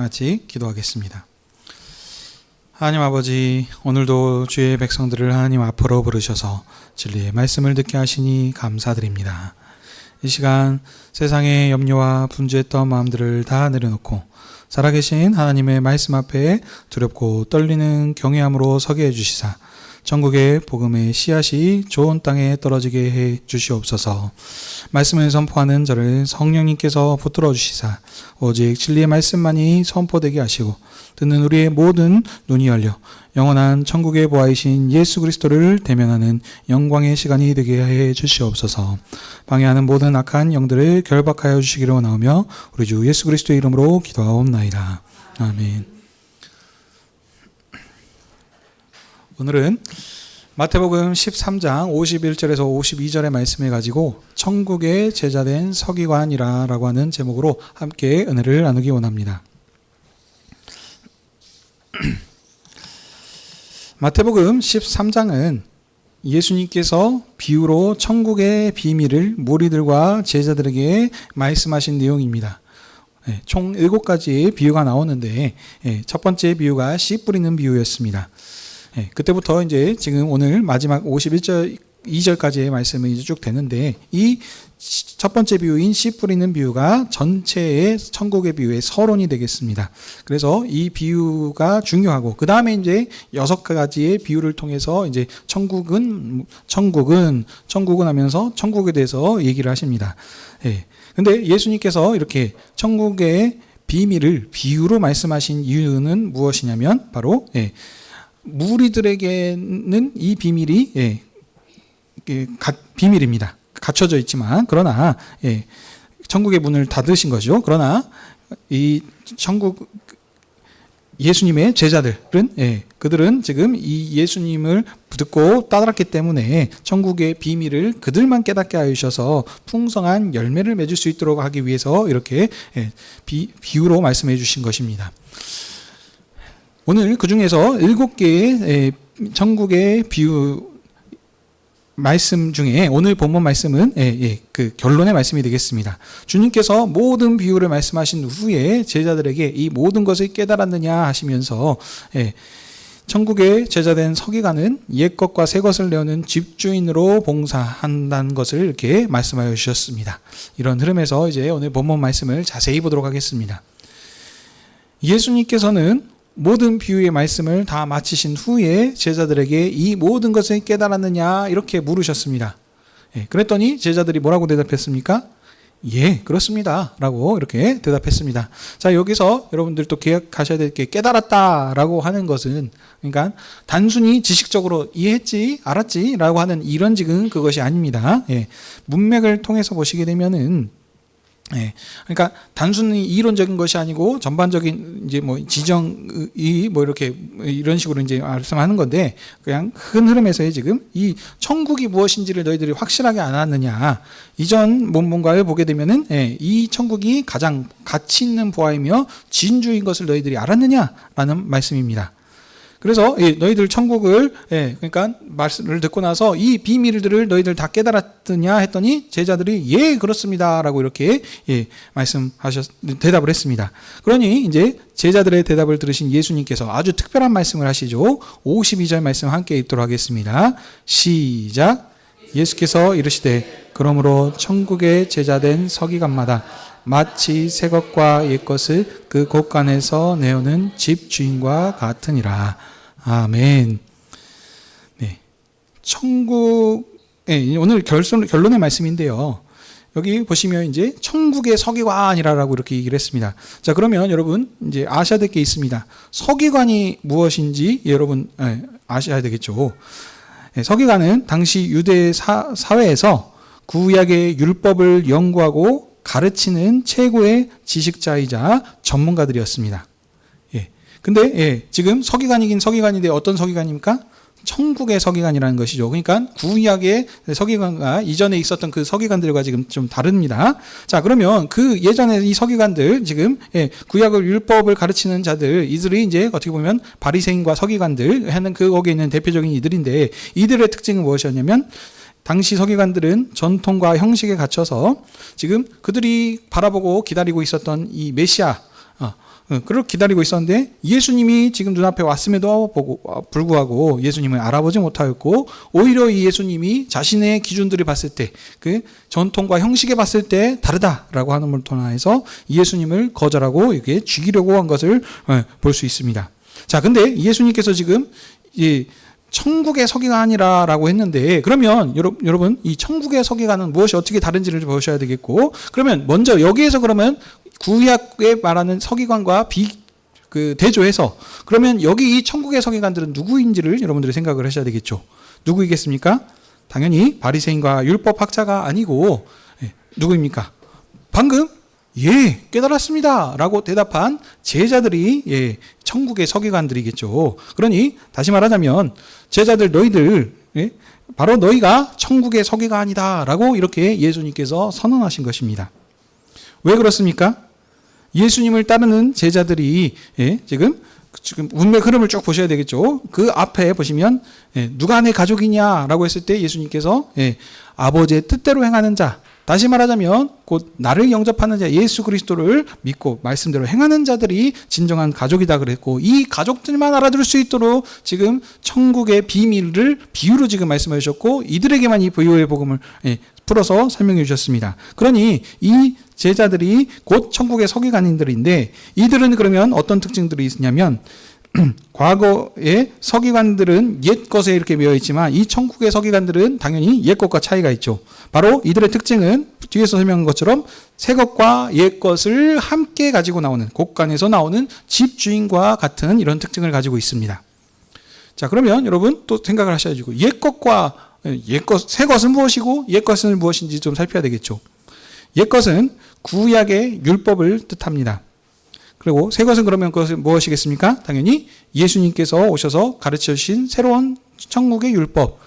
같이 기도하겠습니다. 하나님 아버지, 오늘도 주의 백성들을 하나님 앞으로 부르셔서 진리의 말씀을 듣게 하시니 감사드립니다. 이 시간 세상의 염려와 분주했던 마음들을 다 내려놓고 살아계신 하나님의 말씀 앞에 두렵고 떨리는 경외함으로 서게 해주시사 전국의 복음의 씨앗이 좋은 땅에 떨어지게 해 주시옵소서. 말씀을 선포하는 저를 성령님께서 붙들어 주시사 오직 진리의 말씀만이 선포되게 하시고 듣는 우리의 모든 눈이 열려 영원한 천국의 보아이신 예수 그리스도를 대면하는 영광의 시간이 되게 해 주시옵소서. 방해하는 모든 악한 영들을 결박하여 주시기를 원하오며 우리 주 예수 그리스도의 이름으로 기도하옵나이다. 아멘. 오늘은 마태복음 13장 51절에서 52절의 말씀을 가지고 천국의 제자된 서기관이라 라고 하는 제목으로 함께 은혜를 나누기 원합니다. 마태복음 13장은 예수님께서 비유로 천국의 비밀을 무리들과 제자들에게 말씀하신 내용입니다. 총 7가지의 비유가 나오는데 첫 번째 비유가 씨 뿌리는 비유였습니다. 그때부터 이제 지금 오늘 마지막 51절 2절까지의 말씀이 이제 쭉 되는데 이 첫 번째 비유인 씨 뿌리는 비유가 전체의 천국의 비유의 서론이 되겠습니다. 그래서 이 비유가 중요하고 그 다음에 이제 6가지의 비유를 통해서 이제 천국은 하면서 천국에 대해서 얘기를 하십니다. 근데 예수님께서 이렇게 천국의 비밀을 비유로 말씀하신 이유는 무엇이냐면 바로 무리들에게는 이 비밀이 비밀입니다. 갖춰져 있지만 그러나 천국의 문을 닫으신 거죠. 그러나 이 천국 예수님의 제자들은 그들은 지금 이 예수님을 듣고 따랐기 때문에 천국의 비밀을 그들만 깨닫게 하셔서 풍성한 열매를 맺을 수 있도록 하기 위해서 이렇게 비유로 말씀해 주신 것입니다. 오늘 그 중에서 7개의 천국의 비유 말씀 중에 오늘 본문 말씀은 그 결론의 말씀이 되겠습니다. 주님께서 모든 비유를 말씀하신 후에 제자들에게 이 모든 것을 깨달았느냐 하시면서 천국의 제자된 서기관은 옛 것과 새 것을 내어는 집주인으로 봉사한다는 것을 이렇게 말씀하여 주셨습니다. 이런 흐름에서 이제 오늘 본문 말씀을 자세히 보도록 하겠습니다. 예수님께서는 모든 비유의 말씀을 다 마치신 후에 제자들에게 이 모든 것을 깨달았느냐 이렇게 물으셨습니다. 그랬더니 제자들이 뭐라고 대답했습니까? 예, 그렇습니다 라고 이렇게 대답했습니다. 자, 여기서 여러분들 또 기억하셔야 될 게 깨달았다라고 하는 것은 그러니까 단순히 지식적으로 이해했지 알았지 라고 하는 이런 지금 그것이 아닙니다. 문맥을 통해서 보시게 되면은 그러니까 단순히 이론적인 것이 아니고 전반적인 이제 뭐 지정이 뭐 이렇게 이런 식으로 이제 말씀하는 건데 그냥 큰 흐름에서의 지금 이 천국이 무엇인지를 너희들이 확실하게 안 알았느냐. 이전 본문과를 보게 되면은 이 천국이 가장 가치 있는 보아이며 진주인 것을 너희들이 알았느냐라는 말씀입니다. 그래서 너희들 천국을 그러니까 말씀을 듣고 나서 이 비밀들을 너희들 다 깨달았느냐 했더니 제자들이 예 그렇습니다라고 이렇게 대답을 했습니다. 그러니 이제 제자들의 대답을 들으신 예수님께서 아주 특별한 말씀을 하시죠. 52절 말씀 함께 읽도록 하겠습니다. 시작. 예수께서 이르시되 그러므로 천국의 제자된 서기관마다 마치 새 것과 옛 것을 그 곳간에서 내어는 집 주인과 같으니라. 아멘. 오늘 결론의 말씀인데요. 여기 보시면 이제 천국의 서기관이라고 이렇게 얘기를 했습니다. 자, 그러면 여러분 이제 아셔야 될 게 있습니다. 서기관이 무엇인지 여러분 아셔야 되겠죠. 서기관은 당시 유대 사회에서 구약의 율법을 연구하고 가르치는 최고의 지식자이자 전문가들이었습니다. 근데 지금 서기관이긴 서기관인데 어떤 서기관입니까? 천국의 서기관이라는 것이죠. 그러니까 구약의 서기관과 이전에 있었던 그 서기관들과 지금 좀 다릅니다. 자, 그러면 그 예전에 이 서기관들 지금 구약을 율법을 가르치는 자들 이들이 이제 어떻게 보면 바리새인과 서기관들 하는 그 거기에 있는 대표적인 이들인데 이들의 특징은 무엇이었냐면 당시 서기관들은 전통과 형식에 갇혀서 지금 그들이 바라보고 기다리고 있었던 이 메시아 그걸 기다리고 있었는데 예수님이 지금 눈앞에 왔음에도 불구하고 예수님을 알아보지 못하였고, 오히려 이 예수님이 자신의 기준들이 봤을 때, 그 전통과 형식에 봤을 때 다르다라고 하는 걸 통해서 예수님을 거절하고 이렇게 죽이려고 한 것을 볼 수 있습니다. 자, 근데 예수님께서 지금 이 천국의 서기관이라고 했는데, 그러면 여러분 이 천국의 서기관은 무엇이 어떻게 다른지를 보셔야 되겠고, 그러면 먼저 여기에서 그러면 구약에 말하는 서기관과 대조해서 그러면 여기 이 천국의 서기관들은 누구인지를 여러분들이 생각을 하셔야 되겠죠. 누구이겠습니까? 당연히 바리새인과 율법학자가 아니고 누구입니까? 방금 깨달았습니다 라고 대답한 제자들이 천국의 서기관들이겠죠. 그러니 다시 말하자면 제자들 너희들 바로 너희가 천국의 서기관이다 라고 이렇게 예수님께서 선언하신 것입니다. 왜 그렇습니까? 예수님을 따르는 제자들이 지금 문맥 흐름을 쭉 보셔야 되겠죠. 그 앞에 보시면 누가 내 가족이냐라고 했을 때 예수님께서 아버지의 뜻대로 행하는 자, 다시 말하자면 곧 나를 영접하는 자 예수 그리스도를 믿고 말씀대로 행하는 자들이 진정한 가족이다 그랬고, 이 가족들만 알아들을 수 있도록 지금 천국의 비밀을 비유로 지금 말씀해 주셨고, 이들에게만 이 비유의 복음을 풀어서 설명해 주셨습니다. 그러니 이 제자들이 곧 천국의 서기관인들인데, 이들은 그러면 어떤 특징들이 있냐면 과거의 서기관들은 옛 것에 이렇게 매여 있지만 이 천국의 서기관들은 당연히 옛 것과 차이가 있죠. 바로 이들의 특징은 뒤에서 설명한 것처럼 새 것과 옛 것을 함께 가지고 나오는, 곳간에서 나오는 집주인과 같은 이런 특징을 가지고 있습니다. 자, 그러면 여러분 또 생각을 하셔야죠. 새 것은 무엇이고 옛 것은 무엇인지 좀 살펴야 되겠죠. 옛 것은 구약의 율법을 뜻합니다. 그리고 새 것은 그러면 그것은 무엇이겠습니까? 당연히 예수님께서 오셔서 가르쳐 주신 새로운 천국의 율법,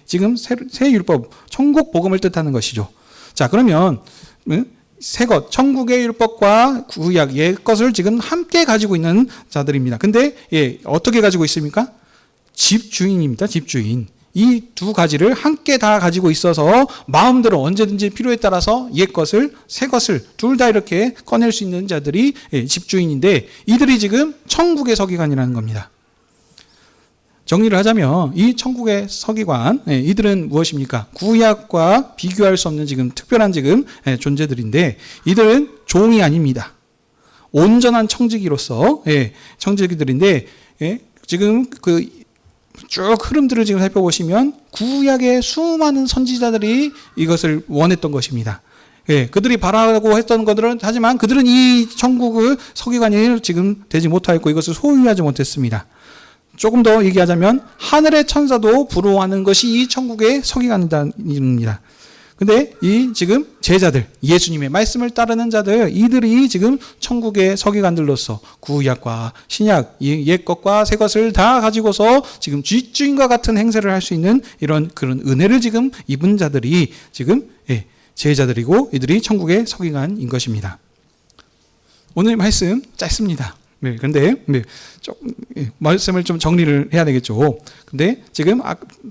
지금 새 율법, 천국 복음을 뜻하는 것이죠. 자, 그러면 새 것, 천국의 율법과 구약 옛 것을 지금 함께 가지고 있는 자들입니다. 근데 어떻게 가지고 있습니까? 집주인입니다. 집주인. 이 두 가지를 함께 다 가지고 있어서 마음대로 언제든지 필요에 따라서 옛 것을 새 것을 둘 다 이렇게 꺼낼 수 있는 자들이 집주인인데, 이들이 지금 천국의 서기관이라는 겁니다. 정리를 하자면 이 천국의 서기관, 이들은 무엇입니까? 구약과 비교할 수 없는 지금 특별한 지금 존재들인데, 이들은 종이 아닙니다. 온전한 청지기로서 청지기들인데, 지금 쭉 흐름들을 지금 살펴보시면 구약의 수많은 선지자들이 이것을 원했던 것입니다. 그들이 바라고 했던 것들은, 하지만 그들은 이 천국의 서기관이 지금 되지 못하였고 이것을 소유하지 못했습니다. 조금 더 얘기하자면 하늘의 천사도 부러워하는 것이 이 천국의 서기관입니다. 근데 이 지금 제자들, 예수님의 말씀을 따르는 자들, 이들이 지금 천국의 서기관들로서 구약과 신약, 옛 것과 새 것을 다 가지고서 지금 집주인과 같은 행세를 할 수 있는 이런 그런 은혜를 지금 입은 자들이 지금 제자들이고, 이들이 천국의 서기관인 것입니다. 오늘 말씀 짧습니다. 그런데 말씀을 좀 정리를 해야 되겠죠. 근데 지금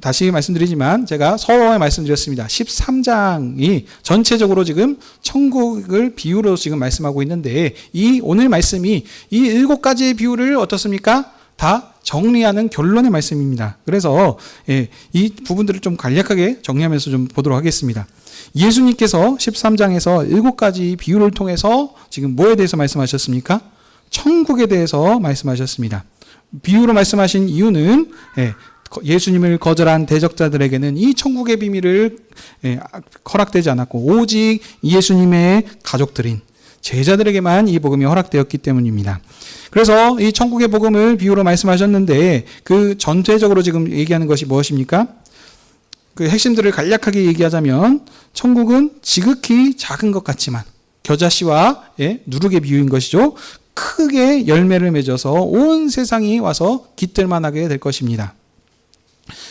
다시 말씀드리지만 제가 서론에 말씀드렸습니다. 13장이 전체적으로 지금 천국을 비유로 지금 말씀하고 있는데, 이 오늘 말씀이 이 7가지의 비유를 어떻습니까? 다 정리하는 결론의 말씀입니다. 그래서 이 부분들을 좀 간략하게 정리하면서 좀 보도록 하겠습니다. 예수님께서 13장에서 7가지 비유를 통해서 지금 뭐에 대해서 말씀하셨습니까? 천국에 대해서 말씀하셨습니다. 비유로 말씀하신 이유는 예수님을 거절한 대적자들에게는 이 천국의 비밀을 허락되지 않았고, 오직 예수님의 가족들인 제자들에게만 이 복음이 허락되었기 때문입니다. 그래서 이 천국의 복음을 비유로 말씀하셨는데, 그 전체적으로 지금 얘기하는 것이 무엇입니까? 그 핵심들을 간략하게 얘기하자면, 천국은 지극히 작은 것 같지만 겨자씨와 누룩의 비유인 것이죠. 크게 열매를 맺어서 온 세상이 와서 깃들만하게 될 것입니다.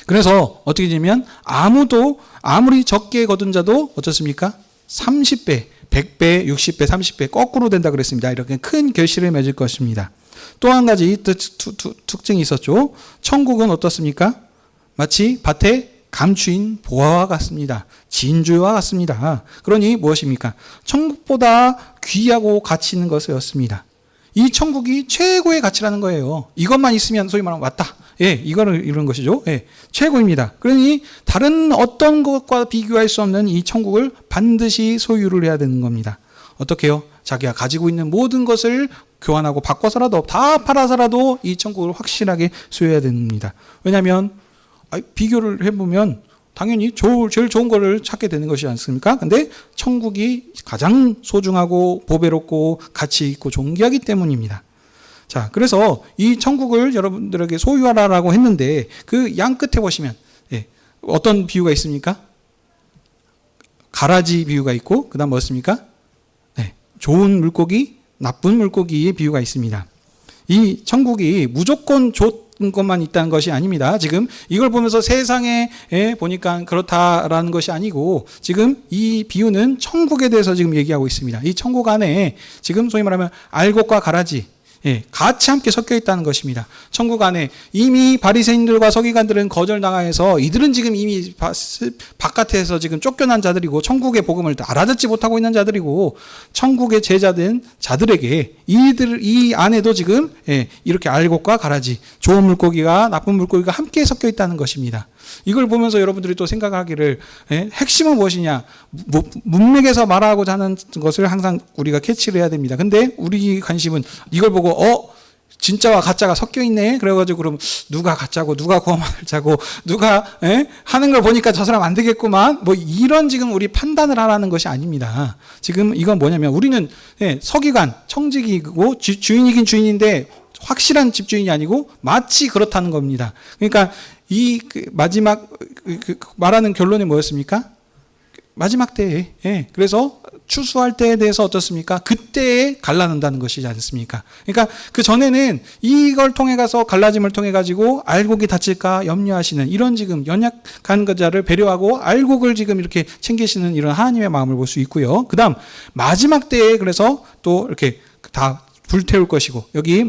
그래서 어떻게 되냐면 아무리 적게 거둔 자도 어떻습니까? 30배, 100배, 60배, 30배 거꾸로 된다 그랬습니다. 이렇게 큰 결실을 맺을 것입니다. 또 한 가지 특징이 있었죠. 천국은 어떻습니까? 마치 밭에 감추인 보화와 같습니다. 진주와 같습니다. 그러니 무엇입니까? 천국보다 귀하고 가치 있는 것이었습니다. 이 천국이 최고의 가치라는 거예요. 이것만 있으면 소위 말하면 왔다. 예, 이거를 이런 것이죠. 예, 최고입니다. 그러니 다른 어떤 것과 비교할 수 없는 이 천국을 반드시 소유를 해야 되는 겁니다. 어떻게요? 자기가 가지고 있는 모든 것을 교환하고 바꿔서라도 다 팔아서라도 이 천국을 확실하게 소유해야 됩니다. 왜냐하면 비교를 해보면 당연히 제일 좋은 거를 찾게 되는 것이지 않습니까? 근데 천국이 가장 소중하고 보배롭고 가치 있고 존귀하기 때문입니다. 자, 그래서 이 천국을 여러분들에게 소유하라라고 했는데 그 양 끝에 보시면 어떤 비유가 있습니까? 가라지 비유가 있고 그다음 뭐였습니까? 좋은 물고기, 나쁜 물고기의 비유가 있습니다. 이 천국이 무조건 좋은 것만 있다는 것이 아닙니다. 지금 이걸 보면서 세상에 보니까 그렇다라는 것이 아니고 지금 이 비유는 천국에 대해서 지금 얘기하고 있습니다. 이 천국 안에 지금 소위 말하면 알곡과 가라지 같이 함께 섞여 있다는 것입니다. 천국 안에 이미 바리새인들과 서기관들은 거절당해서 이들은 지금 이미 바깥에서 지금 쫓겨난 자들이고 천국의 복음을 알아듣지 못하고 있는 자들이고 천국의 제자된 자들에게 이 안에도 지금 이렇게 알곡과 가라지, 좋은 물고기가 나쁜 물고기가 함께 섞여 있다는 것입니다. 이걸 보면서 여러분들이 또 생각하기를 핵심은 무엇이냐? 문맥에서 말하고자 하는 것을 항상 우리가 캐치를 해야 됩니다. 근데 우리 관심은 이걸 보고 진짜와 가짜가 섞여 있네. 그래가지고 그럼 누가 가짜고 누가 거짓말자고 누가 하는 걸 보니까 저 사람 안 되겠구만. 뭐 이런 지금 우리 판단을 하라는 것이 아닙니다. 지금 이건 뭐냐면 우리는 서기관, 청직이고 주인이긴 주인인데 확실한 집주인이 아니고 마치 그렇다는 겁니다. 그러니까 이 마지막 말하는 결론이 뭐였습니까? 마지막 때에 그래서 추수할 때에 대해서 어떻습니까? 그때에 갈라놓는다는 것이지 않습니까? 그러니까 그 전에는 이걸 통해 가서 갈라짐을 통해 가지고 알곡이 다칠까 염려하시는 이런 지금 연약한 자를 배려하고 알곡을 지금 이렇게 챙기시는 이런 하나님의 마음을 볼 수 있고요. 그다음 마지막 때에 그래서 또 이렇게 다 불태울 것이고 여기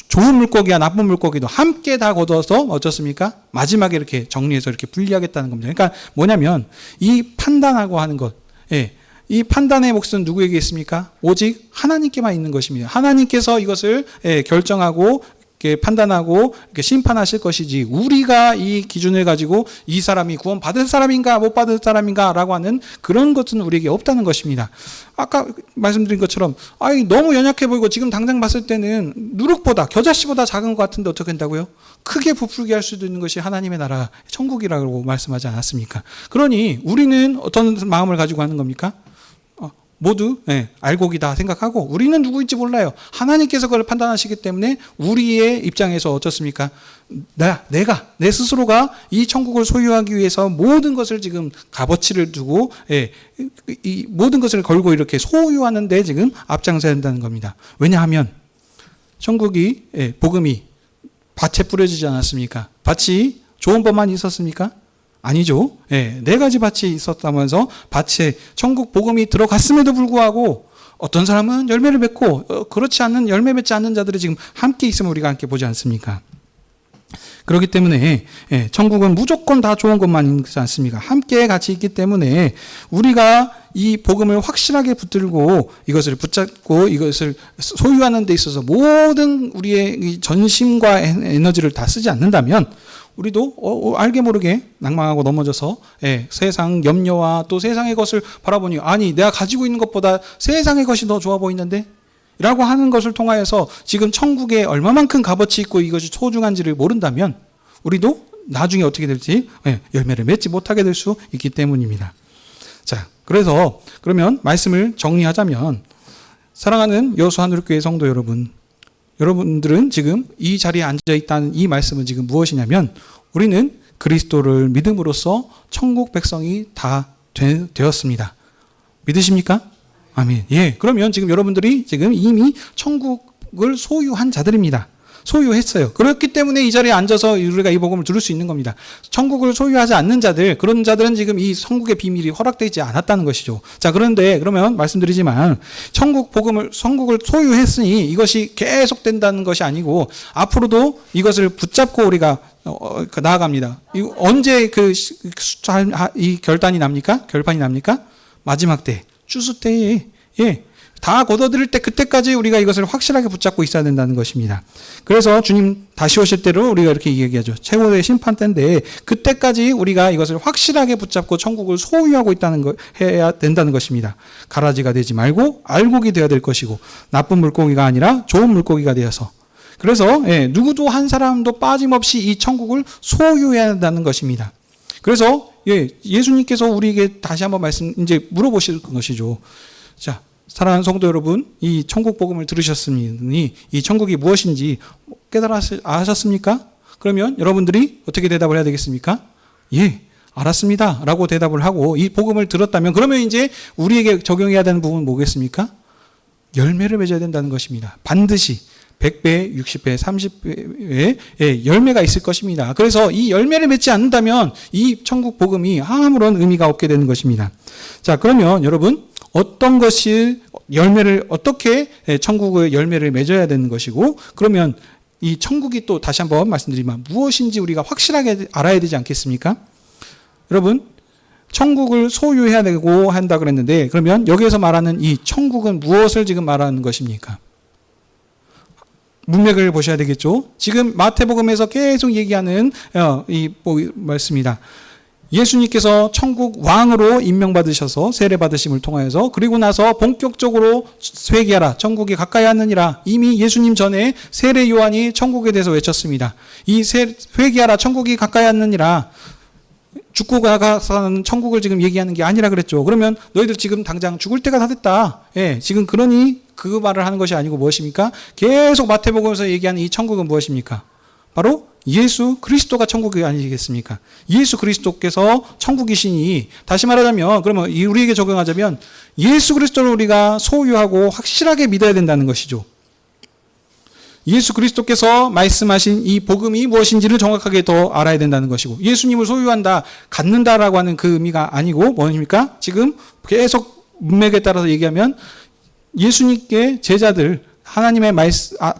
좋은 물고기와 나쁜 물고기도 함께 다 거둬서 어떻습니까? 마지막에 이렇게 정리해서 이렇게 분리하겠다는 겁니다. 그러니까 뭐냐면 이 판단하고 하는 것, 이 판단의 몫은 누구에게 있습니까? 오직 하나님께만 있는 것입니다. 하나님께서 이것을 결정하고 이렇게 판단하고 이렇게 심판하실 것이지 우리가 이 기준을 가지고 이 사람이 구원 받을 사람인가 못 받을 사람인가라고 하는 그런 것은 우리에게 없다는 것입니다. 아까 말씀드린 것처럼 너무 연약해 보이고 지금 당장 봤을 때는 누룩보다 겨자씨보다 작은 것 같은데 어떻게 된다고요? 크게 부풀게 할 수도 있는 것이 하나님의 나라 천국이라고 말씀하지 않았습니까? 그러니 우리는 어떤 마음을 가지고 하는 겁니까? 모두 알곡이다 생각하고 우리는 누구인지 몰라요. 하나님께서 그걸 판단하시기 때문에 우리의 입장에서 어떻습니까? 내가 내 스스로가 이 천국을 소유하기 위해서 모든 것을 지금 값어치를 두고 이 모든 것을 걸고 이렇게 소유하는 데 지금 앞장서야 한다는 겁니다. 왜냐하면 천국이 복음이 밭에 뿌려지지 않았습니까? 밭이 좋은 법만 있었습니까? 아니죠. 네 가지 밭이 있었다면서 밭에 천국 복음이 들어갔음에도 불구하고 어떤 사람은 열매를 맺고 그렇지 않는 열매 맺지 않는 자들이 지금 함께 있음을 우리가 함께 보지 않습니까? 그렇기 때문에 천국은 무조건 다 좋은 것만 있지 않습니까? 함께 같이 있기 때문에 우리가 이 복음을 확실하게 붙들고 이것을 붙잡고 이것을 소유하는 데 있어서 모든 우리의 전심과 에너지를 다 쓰지 않는다면 우리도 알게 모르게 낭망하고 넘어져서 세상 염려와 또 세상의 것을 바라보니 아니 내가 가지고 있는 것보다 세상의 것이 더 좋아 보이는데? 라고 하는 것을 통하여서 지금 천국에 얼마만큼 값어치 있고 이것이 소중한지를 모른다면 우리도 나중에 어떻게 될지 열매를 맺지 못하게 될 수 있기 때문입니다. 자, 그래서 그러면 말씀을 정리하자면 사랑하는 여수 하늘교회 성도 여러분들은 지금 이 자리에 앉아있다는 이 말씀은 지금 무엇이냐면 우리는 그리스도를 믿음으로써 천국 백성이 다 되었습니다. 믿으십니까? 아멘. 그러면 지금 여러분들이 지금 이미 천국을 소유한 자들입니다. 소유했어요. 그렇기 때문에 이 자리에 앉아서 우리가 이 복음을 들을 수 있는 겁니다. 천국을 소유하지 않는 자들, 그런 자들은 지금 이 천국의 비밀이 허락되지 않았다는 것이죠. 자, 그런데 그러면 말씀드리지만 천국을 소유했으니 이것이 계속된다는 것이 아니고 앞으로도 이것을 붙잡고 우리가 나아갑니다. 언제 이 결단이 납니까? 결판이 납니까? 마지막 때, 추수 때에 다 거둬들일 때 그때까지 우리가 이것을 확실하게 붙잡고 있어야 된다는 것입니다. 그래서 주님 다시 오실 때로 우리가 이렇게 얘기하죠. 최고의 심판 때인데 그때까지 우리가 이것을 확실하게 붙잡고 천국을 소유하고 있다는 거 해야 된다는 것입니다. 가라지가 되지 말고 알곡이 되어야 될 것이고 나쁜 물고기가 아니라 좋은 물고기가 되어서 그래서 누구도 한 사람도 빠짐없이 이 천국을 소유해야 한다는 것입니다. 그래서 예수님께서 우리에게 다시 한번 이제 물어보실 것이죠. 자, 사랑하는 성도 여러분, 이 천국 복음을 들으셨으니 이 천국이 무엇인지 아셨습니까? 그러면 여러분들이 어떻게 대답을 해야 되겠습니까? 예, 알았습니다. 라고 대답을 하고 이 복음을 들었다면 그러면 이제 우리에게 적용해야 되는 부분은 뭐겠습니까? 열매를 맺어야 된다는 것입니다. 반드시 100배, 60배, 30배의 열매가 있을 것입니다. 그래서 이 열매를 맺지 않는다면 이 천국 복음이 아무런 의미가 없게 되는 것입니다. 자, 그러면 여러분 어떤 것이 어떻게 천국의 열매를 맺어야 되는 것이고 그러면 이 천국이 또 다시 한번 말씀드리면 무엇인지 우리가 확실하게 알아야 되지 않겠습니까? 여러분 천국을 소유해야 되고 한다 그랬는데 그러면 여기에서 말하는 이 천국은 무엇을 지금 말하는 것입니까? 문맥을 보셔야 되겠죠. 지금 마태복음에서 계속 얘기하는 이 말씀이다. 예수님께서 천국 왕으로 임명받으셔서 세례받으심을 통하여서 그리고 나서 본격적으로 회개하라 천국이 가까이 왔느니라 이미 예수님 전에 세례 요한이 천국에 대해서 외쳤습니다. 이 회개하라 천국이 가까이 왔느니라 죽고 가서는 천국을 지금 얘기하는 게 아니라 그랬죠. 그러면 너희들 지금 당장 죽을 때가 다 됐다. 지금 그러니 그 말을 하는 것이 아니고 무엇입니까? 계속 마태복음에서 얘기하는 이 천국은 무엇입니까? 바로 예수 그리스도가 천국이 아니겠습니까? 예수 그리스도께서 천국이시니 다시 말하자면 그러면 우리에게 적용하자면 예수 그리스도를 우리가 소유하고 확실하게 믿어야 된다는 것이죠. 예수 그리스도께서 말씀하신 이 복음이 무엇인지를 정확하게 더 알아야 된다는 것이고 예수님을 소유한다, 갖는다라고 하는 그 의미가 아니고 무엇입니까? 지금 계속 문맥에 따라서 얘기하면 예수님께 제자들 하나님의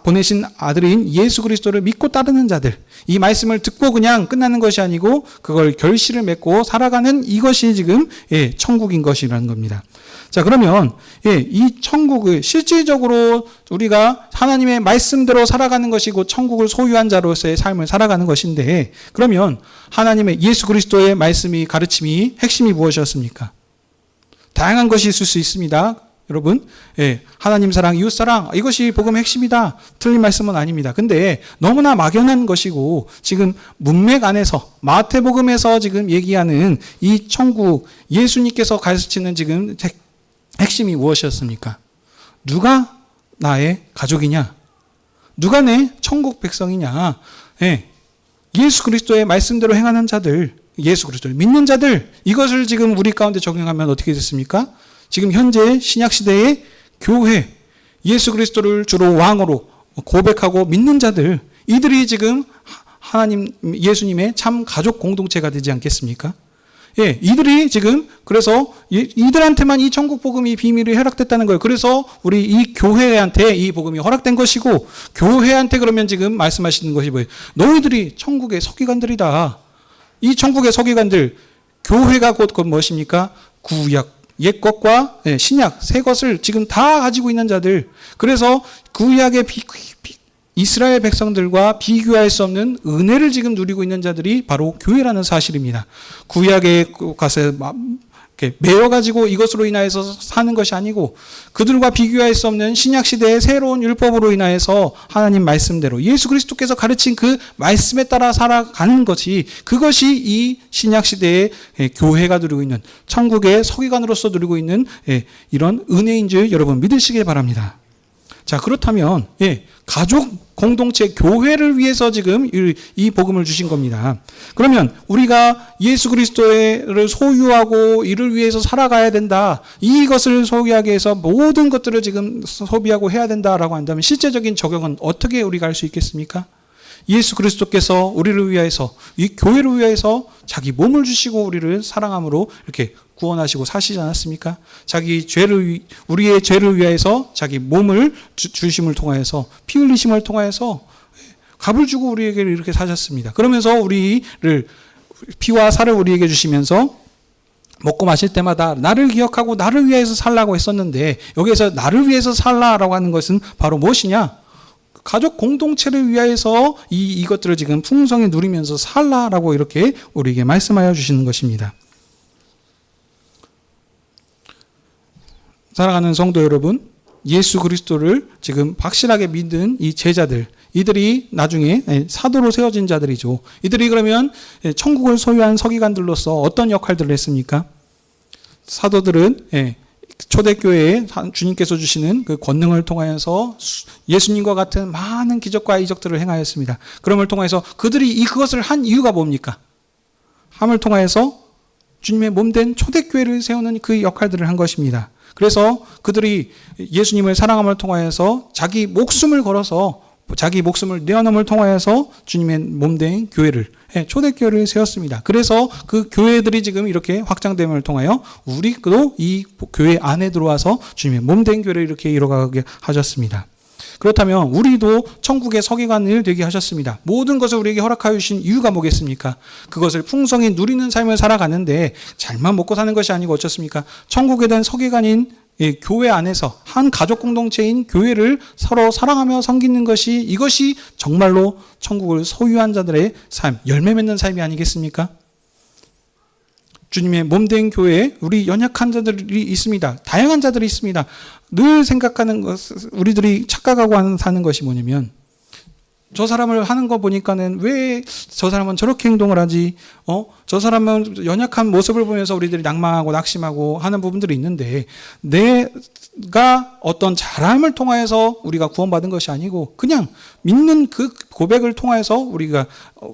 보내신 아들인 예수 그리스도를 믿고 따르는 자들 이 말씀을 듣고 그냥 끝나는 것이 아니고 그걸 결실을 맺고 살아가는 이것이 지금 천국인 것이라는 겁니다. 자 그러면 이 천국을 실질적으로 우리가 하나님의 말씀대로 살아가는 것이고 천국을 소유한 자로서의 삶을 살아가는 것인데 그러면 하나님의 예수 그리스도의 말씀이 가르침이 핵심이 무엇이었습니까? 다양한 것이 있을 수 있습니다. 여러분, 하나님 사랑, 이웃 사랑 이것이 복음의 핵심이다. 틀린 말씀은 아닙니다. 근데 너무나 막연한 것이고 지금 문맥 안에서 마태복음에서 지금 얘기하는 이 천국 예수님께서 가르치는 지금 핵심이 무엇이었습니까? 누가 나의 가족이냐? 누가 내 천국 백성이냐? 예수 그리스도의 말씀대로 행하는 자들, 예수 그리스도를 믿는 자들 이것을 지금 우리 가운데 적용하면 어떻게 됐습니까? 지금 현재 신약시대의 교회, 예수 그리스도를 주로 왕으로 고백하고 믿는 자들, 이들이 지금 하나님, 예수님의 참 가족 공동체가 되지 않겠습니까? 이들이 지금 그래서 이들한테만 이 천국 복음이 비밀이 허락됐다는 거예요. 그래서 우리 이 교회한테 이 복음이 허락된 것이고 교회한테 그러면 지금 말씀하시는 것이 뭐예요? 너희들이 천국의 서기관들이다. 이 천국의 서기관들, 교회가 곧 무엇입니까? 구약. 옛 것과 신약, 새 것을 지금 다 가지고 있는 자들. 그래서 구약의 이스라엘 백성들과 비교할 수 없는 은혜를 지금 누리고 있는 자들이 바로 교회라는 사실입니다. 구약에 가서 매여가지고 이것으로 인하여서 사는 것이 아니고 그들과 비교할 수 없는 신약시대의 새로운 율법으로 인하여서 하나님 말씀대로 예수 그리스도께서 가르친 그 말씀에 따라 살아가는 것이 그것이 이 신약시대의 교회가 누리고 있는 천국의 서기관으로서 누리고 있는 이런 은혜인 줄 여러분 믿으시길 바랍니다. 자 그렇다면 가족 공동체 교회를 위해서 지금 이 복음을 주신 겁니다. 그러면 우리가 예수 그리스도를 소유하고 이를 위해서 살아가야 된다. 이것을 소유하기 위해서 모든 것들을 지금 소비하고 해야 된다라고 한다면 실제적인 적용은 어떻게 우리가 할 수 있겠습니까? 예수 그리스도께서 우리를 위하여서 이 교회를 위하여서 자기 몸을 주시고 우리를 사랑함으로 이렇게 구원하시고 사시지 않았습니까? 우리의 죄를 위하여서 자기 몸을 주심을 통하여서 피 흘리심을 통하여서 값을 주고 우리에게 이렇게 사셨습니다. 그러면서 우리를 피와 살을 우리에게 주시면서 먹고 마실 때마다 나를 기억하고 나를 위해서 살라고 했었는데, 여기에서 나를 위해서 살라라고 하는 것은 바로 무엇이냐? 가족 공동체를 위하여서 이것들을 지금 풍성히 누리면서 살라라고 이렇게 우리에게 말씀하여 주시는 것입니다. 사랑하는 성도 여러분, 예수 그리스도를 지금 확실하게 믿은 이 제자들, 이들이 나중에 사도로 세워진 자들이죠. 이들이 그러면 천국을 소유한 서기관들로서 어떤 역할들을 했습니까? 사도들은 초대교회에 주님께서 주시는 그 권능을 통하여서 예수님과 같은 많은 기적과 이적들을 행하였습니다. 그럼을 통해서 그들이 그것을 한 이유가 뭡니까? 함을 통하여서 주님의 몸된 초대교회를 세우는 그 역할들을 한 것입니다. 그래서 그들이 예수님을 사랑함을 통하여서 자기 목숨을 걸어서 자기 목숨을 내어놓음을 통하여서 주님의 몸된 교회를, 초대교회를 세웠습니다. 그래서 그 교회들이 지금 이렇게 확장됨을 통하여 우리도 이 교회 안에 들어와서 주님의 몸된 교회를 이렇게 이뤄가게 하셨습니다. 그렇다면 우리도 천국의 서기관을 되게 하셨습니다. 모든 것을 우리에게 허락하여 주신 이유가 뭐겠습니까? 그것을 풍성히 누리는 삶을 살아가는데 잘만 먹고 사는 것이 아니고 어쩌습니까? 천국에 대한 서기관인 교회 안에서 한 가족 공동체인 교회를 서로 사랑하며 섬기는 것이, 이것이 정말로 천국을 소유한 자들의 삶, 열매 맺는 삶이 아니겠습니까? 주님의 몸된 교회에 우리 연약한 자들이 있습니다. 다양한 자들이 있습니다. 늘 생각하는 것, 우리들이 착각하고 사는 것이 뭐냐면, 저 사람을 하는 거 보니까는 왜 저 사람은 저렇게 행동을 하지? 저 사람은 연약한 모습을 보면서 우리들이 낭망하고 낙심하고 하는 부분들이 있는데, 내가 어떤 잘함을 통하여서 우리가 구원받은 것이 아니고 그냥 믿는 그 고백을 통해서 우리가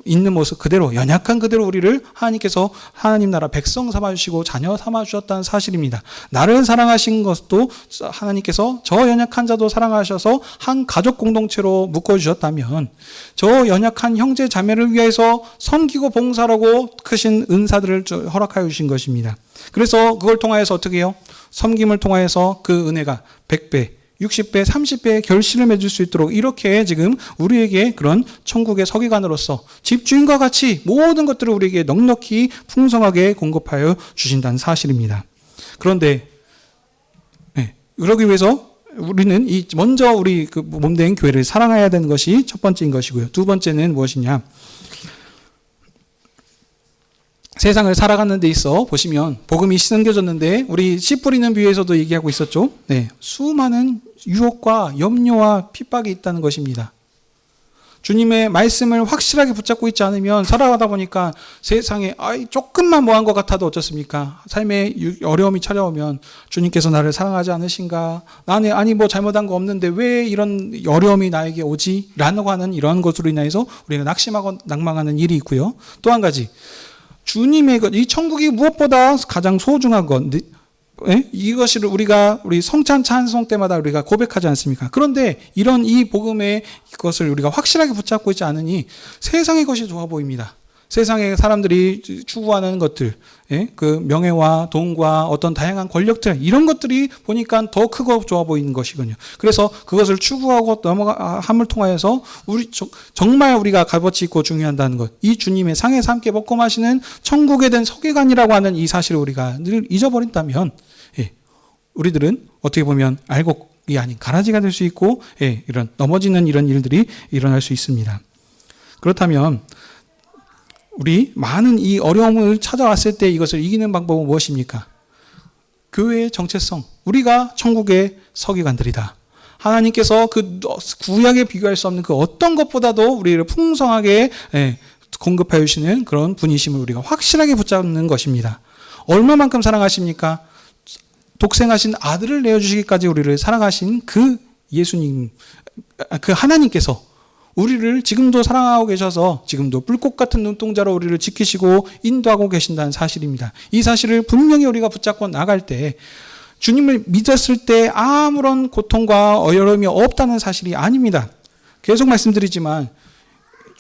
있는 모습 그대로, 연약한 그대로 우리를 하나님께서 하나님 나라 백성 삼아주시고 자녀 삼아주셨다는 사실입니다. 나를 사랑하신 것도 하나님께서 저 연약한 자도 사랑하셔서 한 가족 공동체로 묶어주셨다면, 저 연약한 형제 자매를 위해서 섬기고 봉사하고 크신 은사들을 허락하여 주신 것입니다. 그래서 그걸 통하여서 어떻게 해요? 섬김을 통하여서 그 은혜가 100배, 60배, 30배의 결실을 맺을 수 있도록 이렇게 지금 우리에게 그런 천국의 서기관으로서 집주인과 같이 모든 것들을 우리에게 넉넉히 풍성하게 공급하여 주신다는 사실입니다. 그런데 그러기 위해서 우리는 먼저 우리 그 몸된 교회를 사랑해야 되는 것이 첫 번째인 것이고요. 두 번째는 무엇이냐? 세상을 살아가는 데 있어 보시면 복음이 심겨졌는데, 우리 씨 뿌리는 비유에서도 얘기하고 있었죠. 수많은 유혹과 염려와 핍박이 있다는 것입니다. 주님의 말씀을 확실하게 붙잡고 있지 않으면 살아가다 보니까 세상에 조금만 뭐한 것 같아도 어떻습니까? 삶에 어려움이 찾아오면 주님께서 나를 사랑하지 않으신가? 나는 뭐 잘못한 거 없는데 왜 이런 어려움이 나에게 오지? 라고 하는 이러한 것으로 인해서 우리가 낙심하고 낭망하는 일이 있고요. 또 한 가지, 주님의 이 천국이 무엇보다 가장 소중한 것, 이것을 우리 성찬 찬송 때마다 우리가 고백하지 않습니까? 그런데 이런 이 복음의 것을 우리가 확실하게 붙잡고 있지 않으니 세상의 것이 좋아 보입니다. 세상에 사람들이 추구하는 것들, 그 명예와 돈과 어떤 다양한 권력들, 이런 것들이 보니까 더 크고 좋아 보이는 것이군요. 그래서 그것을 추구하고 넘어감을 통하여서 정말 우리가 값어치 있고 중요하다는 것, 이 주님의 상에서 함께 먹고 마시는 천국에 대한 서기관이라고 하는 이 사실을 우리가 늘 잊어버린다면, 우리들은 어떻게 보면 알곡이 아닌 가라지가 될 수 있고, 이런 넘어지는 이런 일들이 일어날 수 있습니다. 그렇다면 우리 많은 이 어려움을 찾아왔을 때 이것을 이기는 방법은 무엇입니까? 교회의 정체성, 우리가 천국의 서기관들이다. 하나님께서 그 구약에 비교할 수 없는 그 어떤 것보다도 우리를 풍성하게 공급하여 주시는 그런 분이심을 우리가 확실하게 붙잡는 것입니다. 얼마만큼 사랑하십니까? 독생하신 아들을 내어주시기까지 우리를 사랑하신 그 예수님, 그 하나님께서 우리를 지금도 사랑하고 계셔서 지금도 불꽃 같은 눈동자로 우리를 지키시고 인도하고 계신다는 사실입니다. 이 사실을 분명히 우리가 붙잡고 나갈 때, 주님을 믿었을 때 아무런 고통과 어려움이 없다는 사실이 아닙니다. 계속 말씀드리지만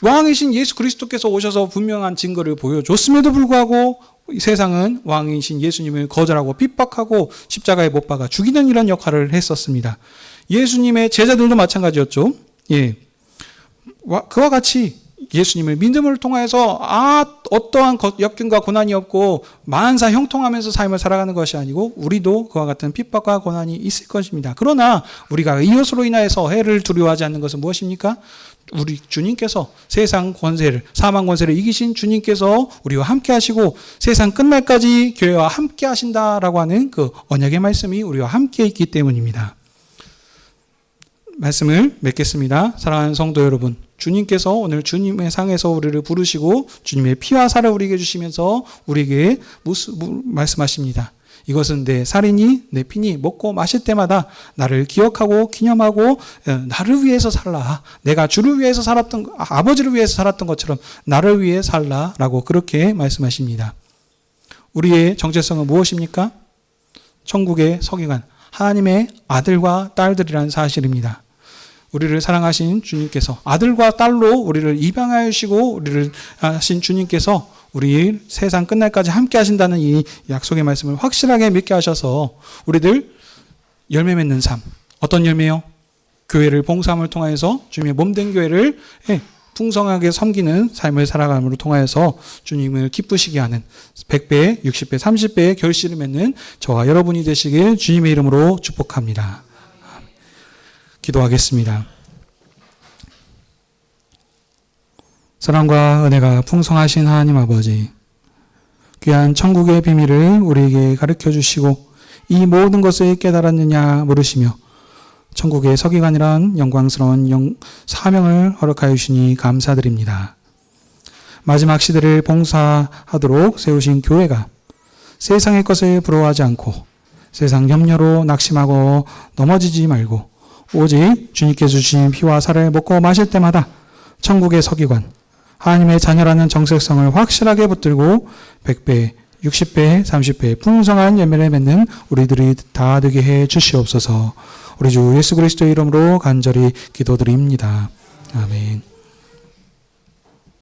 왕이신 예수 그리스도께서 오셔서 분명한 증거를 보여줬음에도 불구하고 세상은 왕이신 예수님을 거절하고 핍박하고 십자가에 못 박아 죽이는 이런 역할을 했었습니다. 예수님의 제자들도 마찬가지였죠. 그와 같이 예수님을 믿음을 통해서 어떠한 역경과 고난이 없고 만사 형통하면서 삶을 살아가는 것이 아니고 우리도 그와 같은 핍박과 고난이 있을 것입니다. 그러나 우리가 이것으로 인하여서 해를 두려워하지 않는 것은 무엇입니까? 우리 주님께서 세상 권세를, 사망 권세를 이기신 주님께서 우리와 함께 하시고 세상 끝날까지 교회와 함께 하신다라고 하는 그 언약의 말씀이 우리와 함께 있기 때문입니다. 말씀을 맺겠습니다. 사랑하는 성도 여러분, 주님께서 오늘 주님의 상에서 우리를 부르시고 주님의 피와 살을 우리에게 주시면서 우리에게 말씀하십니다. 이것은 내 살이니 내 피니 먹고 마실 때마다 나를 기억하고 기념하고 나를 위해서 살라. 내가 주를 위해서 살았던, 아버지를 위해서 살았던 것처럼 나를 위해 살라라고 그렇게 말씀하십니다. 우리의 정체성은 무엇입니까? 천국의 서기관, 하나님의 아들과 딸들이라는 사실입니다. 우리를 사랑하신 주님께서 아들과 딸로 우리를 입양하시고 우리를 하신 주님께서 우리 세상 끝날까지 함께 하신다는 이 약속의 말씀을 확실하게 믿게 하셔서 우리들 열매 맺는 삶, 어떤 열매요? 교회를 봉사함을 통해서 주님의 몸된 교회를 풍성하게 섬기는 삶을 살아감으로 통하여서 주님을 기쁘시게 하는 100배, 60배, 30배의 결실을 맺는 저와 여러분이 되시길 주님의 이름으로 축복합니다. 기도하겠습니다. 사랑과 은혜가 풍성하신 하나님 아버지, 귀한 천국의 비밀을 우리에게 가르쳐 주시고 이 모든 것을 깨달았느냐 물으시며 천국의 서기관이란 영광스러운 사명을 허락하여 주시니 감사드립니다. 마지막 시대를 봉사하도록 세우신 교회가 세상의 것을 부러워하지 않고 세상 염려로 낙심하고 넘어지지 말고 오직 주님께서 주신 피와 살을 먹고 마실 때마다 천국의 서기관, 하나님의 자녀라는 정체성을 확실하게 붙들고 100배, 60배, 30배 풍성한 열매를 맺는 우리들이 다 되게 해 주시옵소서. 우리 주 예수 그리스도의 이름으로 간절히 기도드립니다. 아멘.